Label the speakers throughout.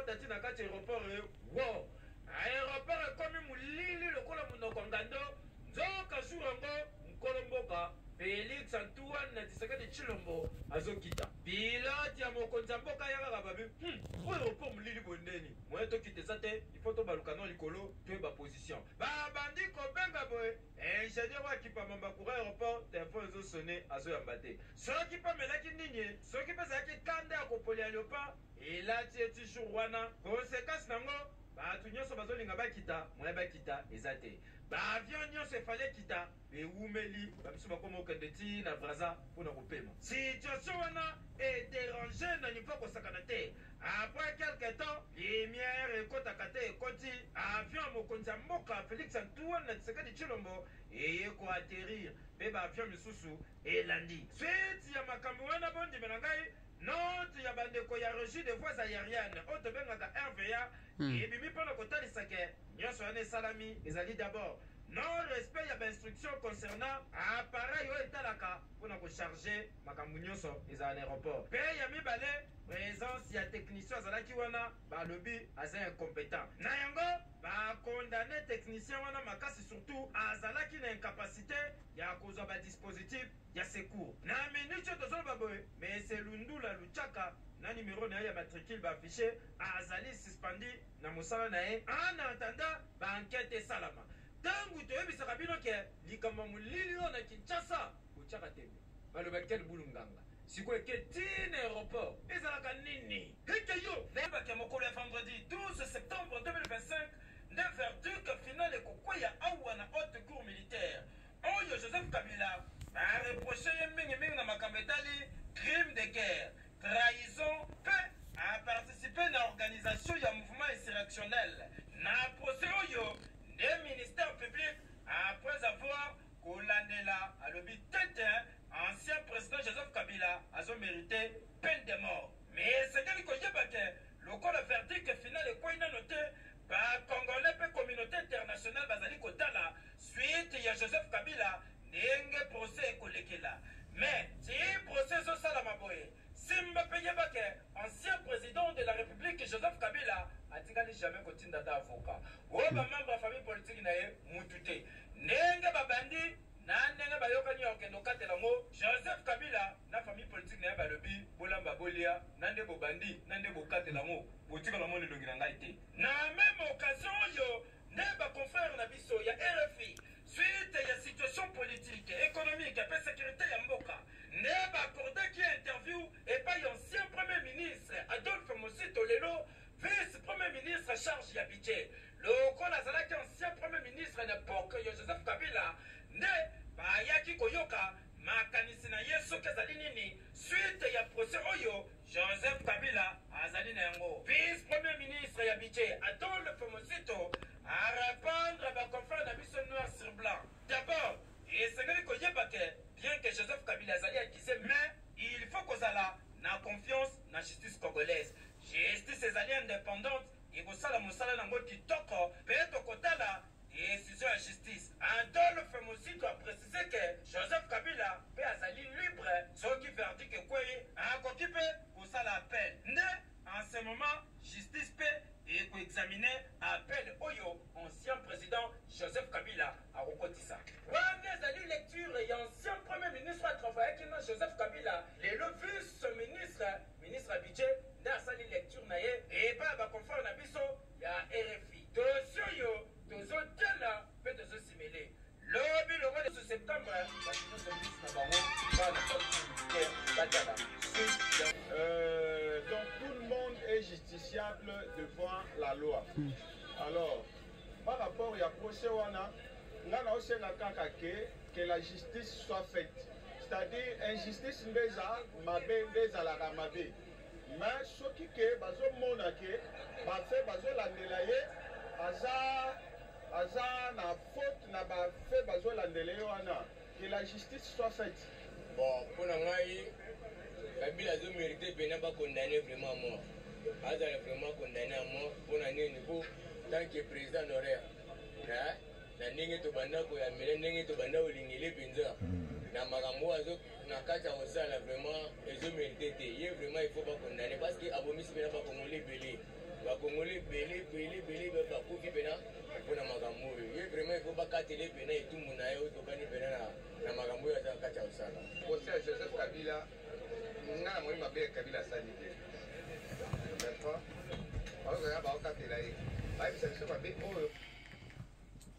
Speaker 1: kota tina kati aéroport wo aéroport comme mulili lokola munoko ngando nzoka surango nkolomboka Félix Antoine na Tshisekedi Tshilombo azokita pilote ya mokonzi ya mboka yaka babi aéroport mulili bondeni moye tokiteza te il faut tobaluka no likolo toyeba position babandi kobenga boye ingénieur wakipama bakura aéroport telefone ezosone azoyamba te soki mpe amelaki nini soki mpe ezalaki kanda ya kopolia leopard elati eti jour wana konsekansi nango bato nyonso bazolinga bakita moye bakita eza te baavion nyonso efale kita bewumeli bamiso bakoma okende ti na braza mpona kopema situation wana ederange na niveau kosakana te après quelque temps lumière ekotaka te ekoti avion ya mokonzi ya mboka Félix Antoine na Tshisekedi Tshilombo eye koaterrir mpe baavion misusu elandi suite ya makambo wana bondime na ngai note ya bandeko ya régie de voies aériennes oyo tobengaka RVA ebimi mpona kotalisake nyonso wana esalami ezali d'abord non respect ya bainstruction concernant appareil oyo etalaka mpona kocharge makambo nyonso ezala na aéroport mpe ya mibale présence ya technicien azalaki wana balobi aza incompétent na yango bakondane technicien wana makasi surtout azalaki na incapacité ya kozwa badispositif ya secours na minute oyo tozoloba boye mais selundula luchaka na numéro na ye ya matricule baaffiche azali suspendi na mosala na ye en attendant baenquête esalama ntango toyebisaka bino ke likambo molili oyo na Kinshasa botyaka tembe balobaki kele bulunganga sikoyo eke tina aéroport ezalaka nini eke yo bake mokolo ya vendredi 12 septembre 2025 nde verdict final ekokweya awa na haute cour militaire oyo Joseph Kabila bareproche ye mingimingi na makambo etali crime de guerre trahison mpe aparticipe na organisation ya mouvement insurrectionnel na procès oyo nde ministère public après avoir kolandela alobi tete ancien président Joseph Kabila azomérité peine de mort mais sekeli koyeba ke lokola verdict final ekwei nano te bacongolais mpe communauté internationale bazali kotala suite ya Joseph Kabila ndenge procès ekolekela mais ti procès ezosalama boye simba mpe yeba ke ancien président de la république Joseph Kabila atikali jamais kotinda ta avocat oyo bamembre ya famille politique na ye mutu te ndenge babandi na ndenge bayokani ya okende okatela ngo Joseph Kabila na famille politique na ye balobi bolamba bolia na nde bobandi na nde bokatela ngo botikala mo lelongi na ngai te na même occasion oyo nde baconfrère na biso ya RFI suite ya situation politique économique et sécurité ya mboka nde baakordaki interview epai ancien premier ministre Adolphe Mosito lelo vice premier ministre charge ya budget lokola azalaki ancien premier ministre na époque ya Joseph Kabila nde bayaki koyoka makanisi na ye soki ezali nini suite ya procès oyo Joseph Kabila azali na yango vice premier ministre ya budget Adolphe Mosito à répondre baconfrère na biso noir sur blanc d'abord esengeli koyeba ke bien que Joseph Kabila azali accusé mais il faut kozala na confiance na justice congolaise justice ezali indépendante ekosala mosala nango kitoko mpe tokotala décision ya justice Adolphe Mosito a précisé que Joseph Kabila mpe azali libre soki verdict ekwei akoki mpe kosala appel nde en ce moment justice mpe ekoexaminer appel oyo ancien président Joseph Kabila akokotisa wana ezali lecture ya ancien premier ministre atravaillaki na Joseph Kabila lelo vice ministre ya budget nde asali lecture na ye epa baconfrère na biso ya RFI dosie oyo tozotala mpe tozosimele lobi longo de septembre banyonso ministre na bango bana militaire batala
Speaker 2: donc tout le monde est justiciable devant la loi. Alors, par rapport à procès wana, ngana osenga kaka que la justice soit faite. C'est-à-dire injustice ndeza mabe ndeza la mabe. Mais ce qui est bazo mona ke ba fait bazo landela ye aza na faute na ba fait bazo landela ye wana que la justice soit faite.
Speaker 3: Bon, pour ngai Kabila a mérité de pas condamner vraiment à mort. Azal vraiment condamné à mort pour un niveau tant que président honoraire. Na ndenge to banda ko ya mele ndenge to banda olingele penza. Na makambo azo na kata osala vraiment ezo mérité te. Ye vraiment il faut pas condamner parce que abomis pena pas congolais belé. Ba Kabila, nga moi mabe Kabila sali te. D'accord? Alors que ba okatela ye. Ba bisa biso mabe oyo.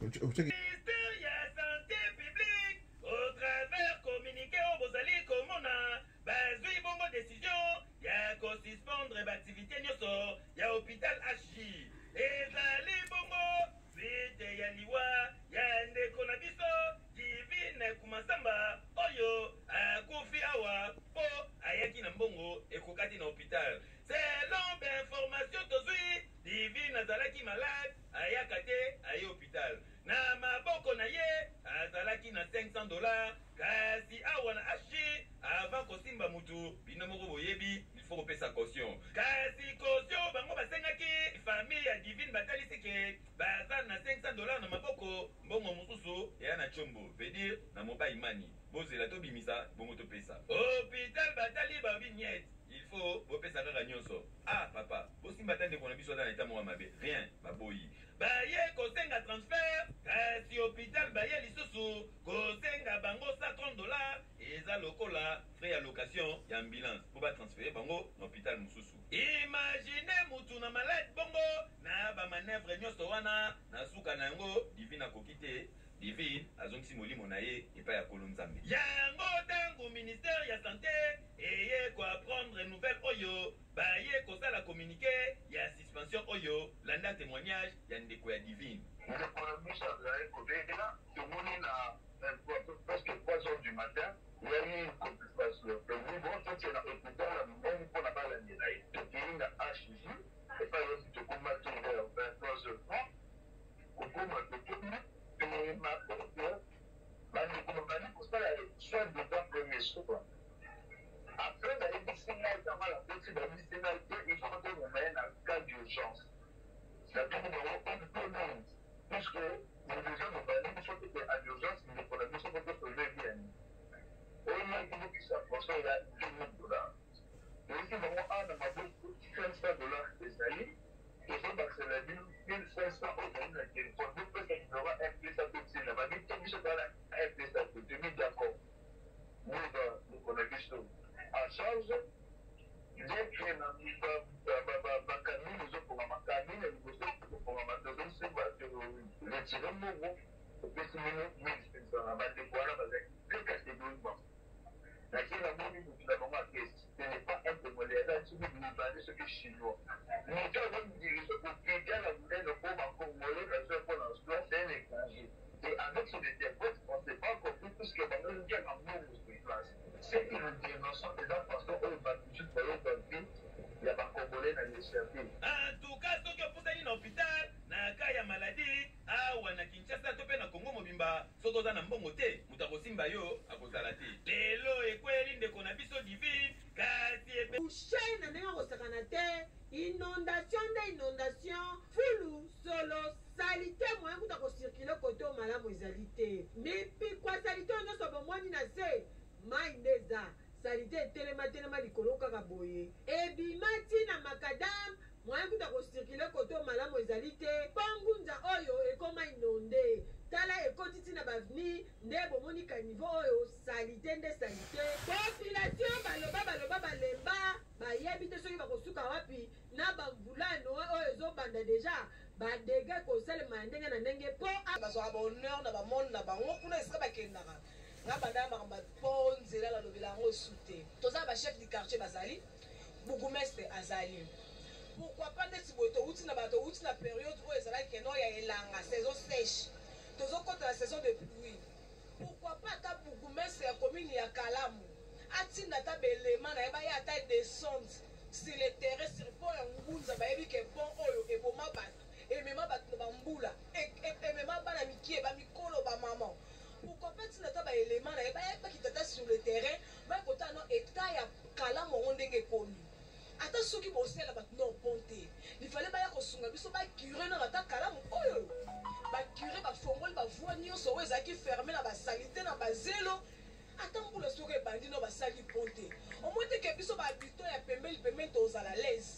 Speaker 1: Ministère ya santé publique au travers communiqué au bozali komona bazwi bongo décision ya kosuspendre baactivité nyonso ya hôpital HJ ezali bongo suite ya liwa ya ndeko na biso Divine Kumasamba oyo akufi awa po ayaki na mbongo ekokati na hôpital selon bainformation tozwi Divine azalaki malade ayaka te aye hôpital na maboko na ye azalaki na $500 kasi awa na ashi avant kosimba mutu bino moko boyebi il faut kopesa caution kasi caution bango basengaki famille ya Divine batalisi ke baza na $500 na maboko mbongo mosusu eya na chombo veut dire na mobile money bozela tobimisa bongo topesa hôpital batali babi niet il faut bopesa kaka nyonso ah papa bosimba ta ndeko na biso aza na eta moko mabe rien baboyi baye kosenga transfert kasi hôpital baye lisusu kosenga bango $130 eza lokola frais ya location ya ambulance po batransfere bango na hôpital mosusu imagine mutu na malade bongo na bamanevre nyonso wana na suka na yango Divine akoki te Divine azongisi molimo na ye epai ya kolo nzambe yango ntango ministère ya santé eye koapprendre nouvelle oyo baye kosala communiqué ya suspension oyo landa témoignage ya ndeko ya Divine
Speaker 4: ndeko na biso azali kobela tomoni na presque 3 heures du matin il y a eu une complication bon toti na hôpital ya monene mpona balandela ye tokei na HJ epai yosi tokomaki vers 23h30 kokoma tokomi bandeko kosala soin de temps premier soin après bayebisi ngai ntango la peti bayebisi ngai te il faut tokoma ye na cas d'urgence natoko bango un peu monde puisque déjà mobali biso teke à l'urgence ndeko na biso koto tolebi yani oyo ngai kobokisa poso ya $2000 oyeki bango ana maboko $500 ezali tozobakisela bino 1500 oyo ezali na telefone bopesa numero mpesa totina babite biso bana mpesa totemi d'accord moba ndeko na biso en charge dès que na bakamine ezoponga makamine liboso koponga matozomisi retire mbongo opesi mino 1500 na bandeko wana bazali très catégoriquement naki namoni motu na bango akesi ce n'est pas un congolais eza soki libane soki chinois moto azomdirige kopika na monene po bacongolais bazwa mpona soi c'est un étranger et avec son interprète on ne s'est pas compris puisque bango ngiaka mbongo sur place c'est que le diagnostic eza façon oyo batususu bayoka vi ya bacongolais na l'échappé
Speaker 1: en tout cas soki opusani na hôpital na ka ya maladi awa na Kinshasa to mpe na Kongo mobimba soki oza na mbongo te moto akosimba yo akozala te lelo ekweli ndeko na biso Divine kasi
Speaker 5: boucher na ndenge akosakana te inondation nde inondation fulu solo salite moyen kuta kocircule kote o malamu ezali te mipikwa salite oyo nyonso bomoni na se mai nde eza salite etelema likolo kaka boye ebima ntina makadam moyen kuta kocircule kote o malamu ezali te mpo ngunza oyo ekoma inonde tala ekoti ntina baveni nde bomoni ka niveau oyo salite nde salite population baloba balemba bayebi te soki bakosuka wapi na bamvulano oyo ezobanda deja badege kosalema ya ndenge na ndenge mpo
Speaker 6: bazwaka bahonneur na bamonde na bango kuna esika bakendaka nga banda makambo mpo nzela balobela yango esu te toza bachef du quartier bazali bourgmestre azali pourquoi pas ndeti boye touti na bato outi na période oyo ezalaki keno ya elanga saison sèche tozokota na saison de pluie pourquoi pas ata bourgmestre ya commune ya Kalamu atinda ata belema na ye baye ata descente sur le terrain sur pont ya ngunza bayebi ke pont oyo eboma bato emema bato na bambula emema bana mikie bamikolo bamama pourquoi pas ntina ata baelema na ye bayebakita ata sur le terrain bayekota no etat ya Kalamu yango ndenge ekomi ata soki bosala bato na opon te lifale baya kosunga biso bacure na ata Kalamu oyo bacure bafongoli bavoi nyonso oyo ezalaki ferme na basalite na bazelo ata mbula soki ebandi no basali pon te omoi teke biso bahabito ya pembeni tozala lese